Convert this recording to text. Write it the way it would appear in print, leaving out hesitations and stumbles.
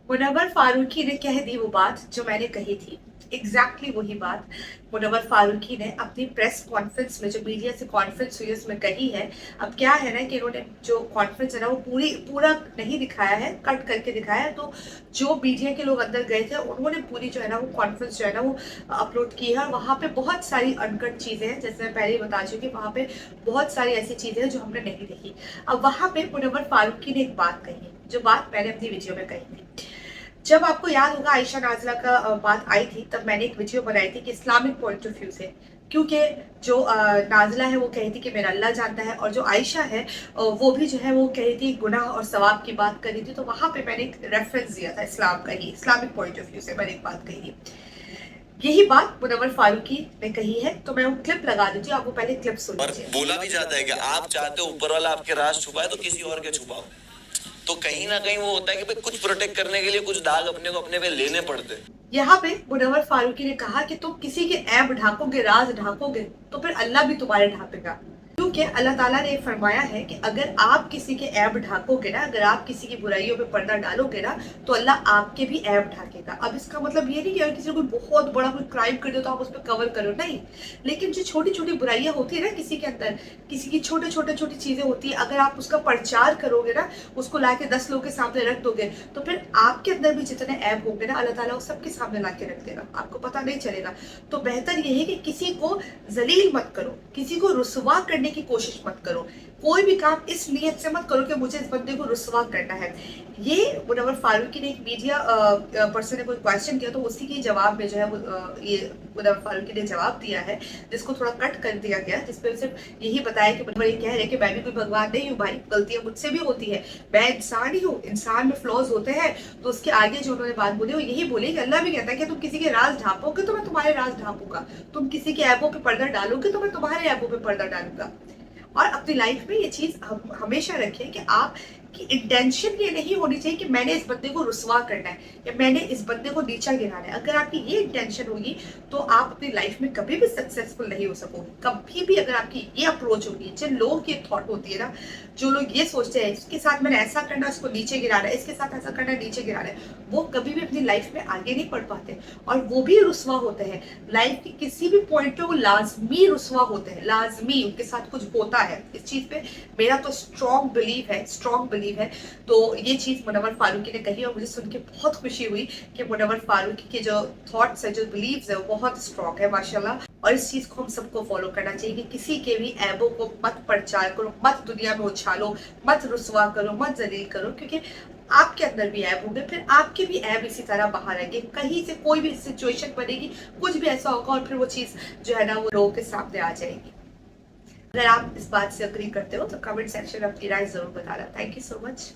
मुनव्वर फारूकी ने कह दी वो बात जो मैंने कही थी। एग्जैक्टली वही बात मुनव्वर फारूकी ने अपनी प्रेस कॉन्फ्रेंस में, जो मीडिया से कॉन्फ्रेंस हुई उसमें कही है। अब क्या है ना कि इन्होंने जो कॉन्फ्रेंस है ना वो पूरा नहीं दिखाया है, कट करके दिखाया है। तो जो मीडिया के लोग अंदर गए थे उन्होंने पूरी जो है ना वो कॉन्फ्रेंस जो है ना वो अपलोड की है। और वहाँ पे बहुत सारी अनकट चीज़ें हैं, जैसे मैं पहले ही बता चुकी, वहाँ पे बहुत सारी ऐसी चीज़ें हैं जो हमने नहीं देखी। अब वहाँ पे मुनव्वर फारूकी ने एक बात कही है, जो बात मैंने अपनी वीडियो में कही थी। जब आपको याद होगा आयशा नाज़ला का बात आई थी, तब मैंने एक वीडियो बनाई थी कि इस्लामिक पॉइंट ऑफ व्यू से, क्योंकि जो नाज़ला है वो कही थी कि मेरा अल्लाह जानता है, और जो आयशा है वो भी जो है वो कही थी गुनाह और सवाब की बात करी थी। तो वहां पे मैंने एक रेफरेंस दिया था इस्लाम का ही, इस्लामिक पॉइंट ऑफ व्यू से मैंने एक बात कही थी। यही बात मुनव्वर फारूकी ने कही है। तो मैं वो क्लिप लगा देती हूँ, आप वो पहले क्लिप सुन लीजिए। और बोला भी जाता है कि आप चाहते हो ऊपर वाला आपके राज छुपाए तो किसी और के छुपाओ। तो कहीं ना कहीं वो होता है कि भाई कुछ प्रोटेक्ट करने के लिए कुछ दाग अपने को अपने पे लेने पड़ते हैं। यहाँ पे मुनव्वर फारूकी ने कहा कि तुम किसी के ऐब ढाकोगे, राज ढाकोगे, तो फिर अल्लाह भी तुम्हारे ढांपेगा। क्योंकि अल्लाह ताला ने फरमाया है कि अगर आप किसी के ऐब ढाकोगे ना, अगर आप किसी की बुराइयों पे पर्दा डालोगे ना, तो अल्लाह आपके भी ऐब ढाकेगा। अब इसका मतलब ये नहीं कि अगर किसी ने कोई बहुत बड़ा कोई क्राइम कर दिया तो आप उस पर कवर करो, नहीं। लेकिन जो छोटी छोटी बुराइयां होती है ना किसी के अंदर, किसी की छोटी छोटी चीजें होती है, अगर आप उसका प्रचार करोगे ना, उसको लाके 10 लोगों के सामने रख दोगे, तो फिर आपके अंदर भी जितने ऐब होंगे ना, अल्लाह ताला वो सबके सामने ला के रख देगा, आपको पता नहीं चलेगा। तो बेहतर ये है कि किसी को जलील मत करो, किसी को रुसवा करने की कोशिश मत करो। कोई भी काम इस नियत से मत करो कि मुझे इस बंदे को रुसवा करना है। ये मुनव्वर फारूकी ने एक मीडिया पर्सन ने कोई क्वेश्चन किया, तो उसी के जवाब में जो है ये मुनव्वर फारूकी ने जवाब दिया है, जिसको थोड़ा कट कर दिया गया, जिसपे सिर्फ यही बताया कि मुनव्वर ये कह रहे हैं कि मैं भी कोई भगवान नहीं हूँ भाई, गलतियां मुझसे भी होती है, मैं इंसान ही हूँ, इंसान में फ्लॉज होते हैं। तो उसके आगे जो उन्होंने बात बोली वो यही बोली कि अल्लाह भी कहता है कि तुम किसी के राज ढांपोगे तो मैं तुम्हारे राज ढांपूंगा, तुम किसी के ऐबों पे पर्दा डालोगे तो मैं तुम्हारे ऐबों पे पर्दा डालूंगा। और अपनी लाइफ में ये चीज हमेशा रखें कि आप की इंटेंशन ये नहीं होनी चाहिए कि मैंने इस बंदे को रुसवा करना है या मैंने इस बंदे को नीचा गिराना है। अगर आपकी ये इंटेंशन होगी तो आप अपनी लाइफ में कभी भी सक्सेसफुल नहीं हो सकोगे। कभी भी अगर आपकी ये अप्रोच होगी, जिन लोगों की थॉट होती है ना, जो लोग ये सोचते हैं इसके साथ मैंने ऐसा करना, इसको नीचे गिराना है, इसके साथ ऐसा करना है, नीचे गिराना है, वो कभी भी अपनी लाइफ में आगे नहीं बढ़ पाते और वो भी रुसवा होते हैं। लाइफ के किसी भी पॉइंट पे वो लाजमी रुसवा होते हैं, लाजमी उनके साथ कुछ होता है। इस चीज पे मेरा तो स्ट्रॉन्ग बिलीव है, स्ट्रॉन्ग बिलीव है। तो ये चीज मुनव्वर फारूकी ने कही और मुझे सुन के बहुत खुशी हुई कि मुनव्वर फारूकी के जो थॉट्स है, जो बिलीव्स है, वो बहुत स्ट्रॉन्ग है माशाल्लाह। और इस चीज को हम सबको फॉलो करना चाहिए कि किसी के भी ऐबों को मत प्रचार करो, मत दुनिया में उछालो, मत रुसवा करो, मत जलील करो, क्योंकि आपके अंदर भी ऐब होंगे, फिर आपके भी ऐब इसी तरह बाहर आएंगे। कहीं से कोई भी सिचुएशन बनेगी, कुछ भी ऐसा होगा और फिर वो चीज जो है ना वो लोगों के सामने आ जाएगी। अगर आप इस बात से अग्री करते हो तो कमेंट सेक्शन में अपनी राय जरूर बताना। Thank you so much.